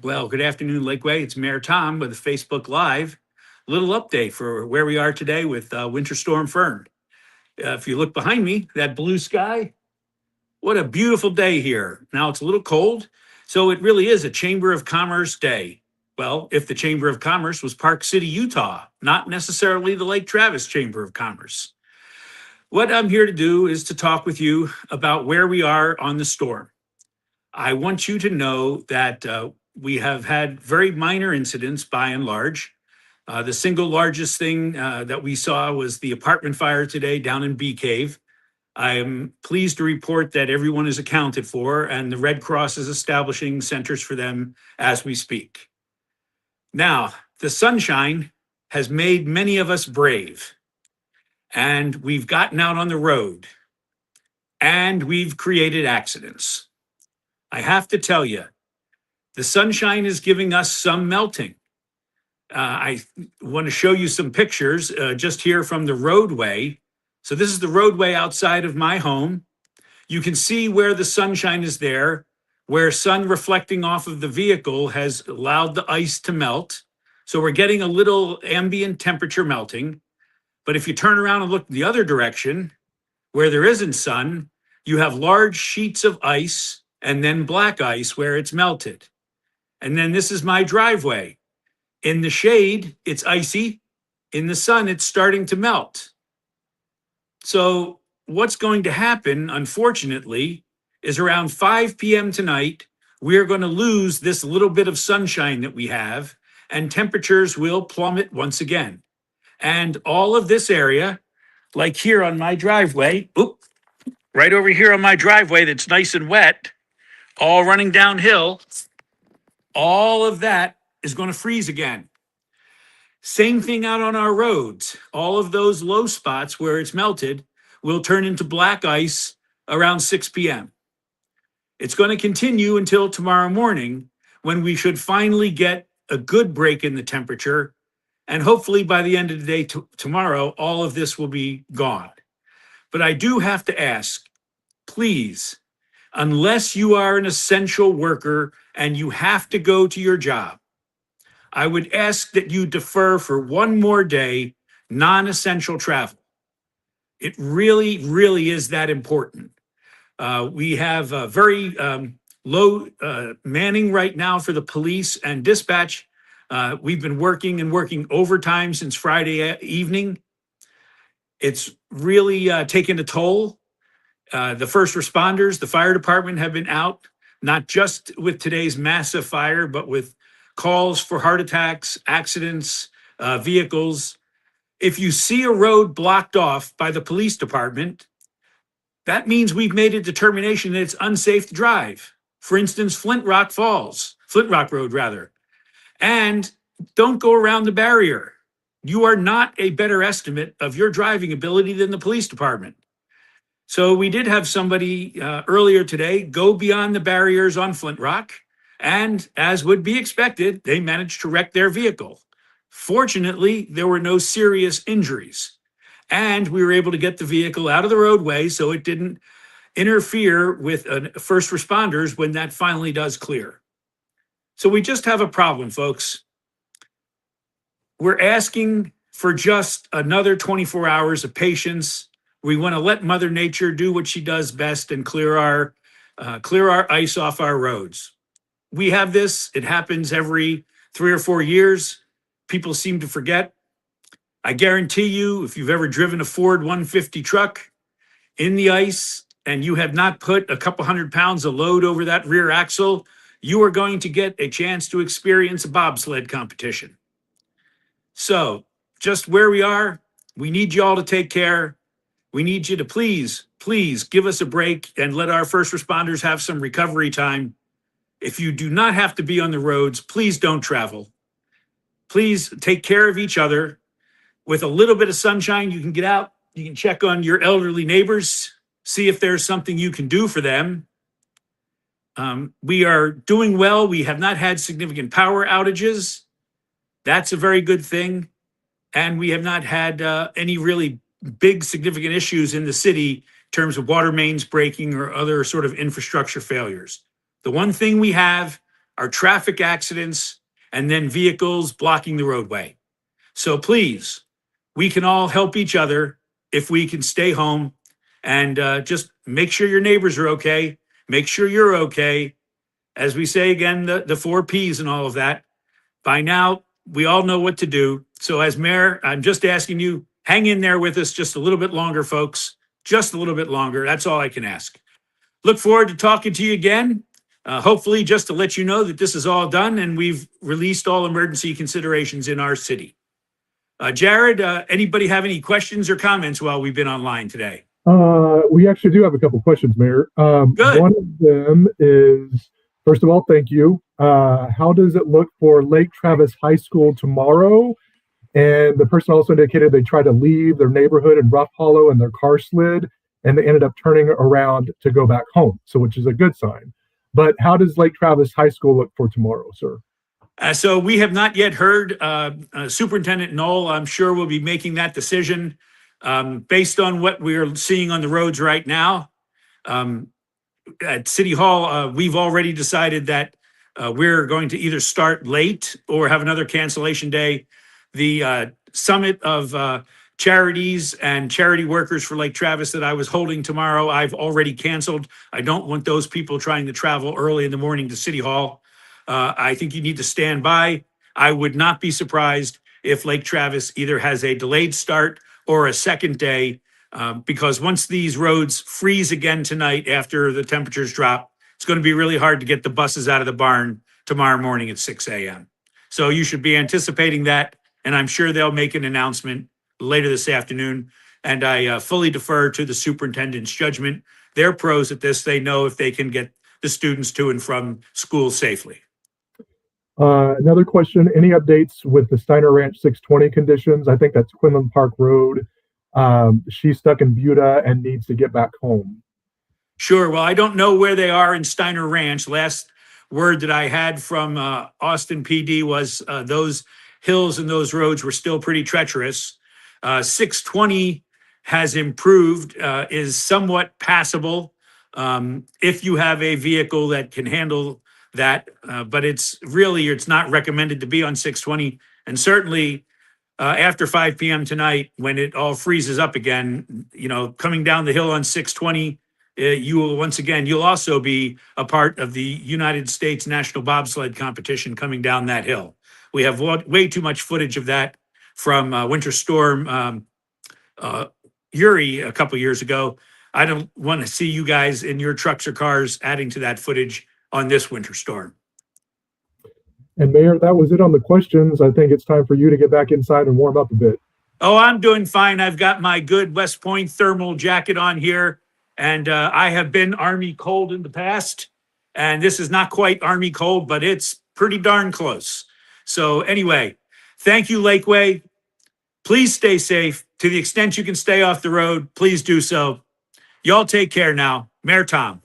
Well, good afternoon, Lakeway. It's Mayor Tom with a Facebook Live. Little update for where we are today with Winter Storm Fern. If you look behind me, that blue sky, what a beautiful day here. Now it's a little cold, so it really is a Chamber of Commerce day. Well, if the Chamber of Commerce was Park City, Utah, not necessarily the Lake Travis Chamber of Commerce. What I'm here to do is to talk with you about where we are on the storm. I want you to know that we have had very minor incidents by and large. The single largest thing that we saw was the apartment fire today down in Bee Cave. I am pleased to report that everyone is accounted for and the Red Cross is establishing centers for them as we speak. Now, the sunshine has made many of us brave, and we've gotten out on the road, and we've created accidents. I have to tell you, the sunshine is giving us some melting. I want to show you some pictures just here from the roadway. So this is the roadway outside of my home. You can see where the sunshine is there, where sun reflecting off of the vehicle has allowed the ice to melt. So we're getting a little ambient temperature melting. But if you turn around and look the other direction, where there isn't sun, you have large sheets of ice and then black ice where it's melted. And then this is my driveway. In the shade, it's icy. In the sun, it's starting to melt. So what's going to happen, unfortunately, is around 5 p.m. tonight, we're going to lose this little bit of sunshine that we have, and temperatures will plummet once again. And all of this area, like here on my driveway, right over here on my driveway that's nice and wet, all running downhill, all of that is going to freeze again. Same thing out on our roads. All of those low spots where it's melted will turn into black ice around 6 p.m. It's going to continue until tomorrow morning, when we should finally get a good break in the temperature. And hopefully by the end of the day tomorrow, all of this will be gone. But I do have to ask, please, unless you are an essential worker and you have to go to your job, I would ask that you defer for one more day non-essential travel. It really, really is that important. We have a very low manning right now for the police and dispatch. We've been working overtime since Friday evening. It's really taken a toll. The first responders, the fire department have been out, not just with today's massive fire, but with calls for heart attacks, accidents, vehicles. If you see a road blocked off by the police department, that means we've made a determination that it's unsafe to drive. For instance, Flint Rock Road rather. And don't go around the barrier. You are not a better estimate of your driving ability than the police department. So we did have somebody earlier today go beyond the barriers on Flint Rock, and as would be expected, they managed to wreck their vehicle. Fortunately, there were no serious injuries, and we were able to get the vehicle out of the roadway so it didn't interfere with first responders when that finally does clear. So we just have a problem, folks. We're asking for just another 24 hours of patience. We want to let Mother Nature do what she does best and clear our ice off our roads. We have this. It happens every 3 or 4 years. People seem to forget. I guarantee you, if you've ever driven a Ford 150 truck in the ice and you have not put a couple 100 pounds of load over that rear axle, you are going to get a chance to experience a bobsled competition. So just where we are, we need you all to take care. We need you to please give us a break and let our first responders have some recovery time. If you do not have to be on the roads, please don't travel. Please take care of each other. With a little bit of sunshine, you can get out. You can check on your elderly neighbors, see if there's something you can do for them. We are doing well. We have not had significant power outages. That's a very good thing. And we have not had any really big significant issues in the city in terms of water mains breaking or other sort of infrastructure failures. The one thing we have are traffic accidents and then vehicles blocking the roadway. So please, we can all help each other if we can stay home and just make sure your neighbors are okay. Make sure you're okay. As we say again, the 4 Ps and all of that. By now, we all know what to do. So as mayor, I'm just asking you, hang in there with us just a little bit longer, folks. Just a little bit longer. That's all I can ask. Look forward to talking to you again. Hopefully, just to let you know that this is all done and we've released all emergency considerations in our city. Jared, anybody have any questions or comments while we've been online today? We actually do have a couple questions, Mayor. Good. One of them is, first of all, thank you. How does it look for Lake Travis High School tomorrow? And the person also indicated they tried to leave their neighborhood in Rough Hollow and their car slid, and they ended up turning around to go back home, so which is a good sign. But how does Lake Travis High School look for tomorrow, sir? So we have not yet heard. Superintendent Knoll, I'm sure, will be making that decision based on what we're seeing on the roads right now. At City Hall, we've already decided that we're going to either start late or have another cancellation day. The summit of charities and charity workers for Lake Travis that I was holding tomorrow, I've already canceled. I don't want those people trying to travel early in the morning to City Hall. I think you need to stand by. I would not be surprised if Lake Travis either has a delayed start or a second day, because once these roads freeze again tonight after the temperatures drop, it's going to be really hard to get the buses out of the barn tomorrow morning at 6 a.m. So you should be anticipating that, and I'm sure they'll make an announcement later this afternoon. And I fully defer to the superintendent's judgment. They're pros at this. They know if they can get the students to and from school safely. Another question, any updates with the Steiner Ranch 620 conditions? I think that's Quinlan Park Road. She's stuck in Buda and needs to get back home. Sure. Well, I don't know where they are in Steiner Ranch. Last word that I had from Austin PD was those hills and those roads were still pretty treacherous. 620 has improved, is somewhat passable if you have a vehicle that can handle that, but it's not recommended to be on 620. And certainly after 5 p.m. tonight, when it all freezes up again, coming down the hill on 620, you will you'll also be a part of the United States National Bobsled Competition coming down that hill. We have way too much footage of that from Winter Storm Uri a couple years ago. I don't want to see you guys in your trucks or cars adding to that footage on this winter storm. And Mayor, that was it on the questions. I think it's time for you to get back inside and warm up a bit. Oh, I'm doing fine. I've got my good West Point thermal jacket on here, and I have been Army cold in the past, and this is not quite Army cold, but it's pretty darn close. So anyway, thank you, Lakeway. Please stay safe. To the extent you can stay off the road, please do so. Y'all take care now. Mayor Tom.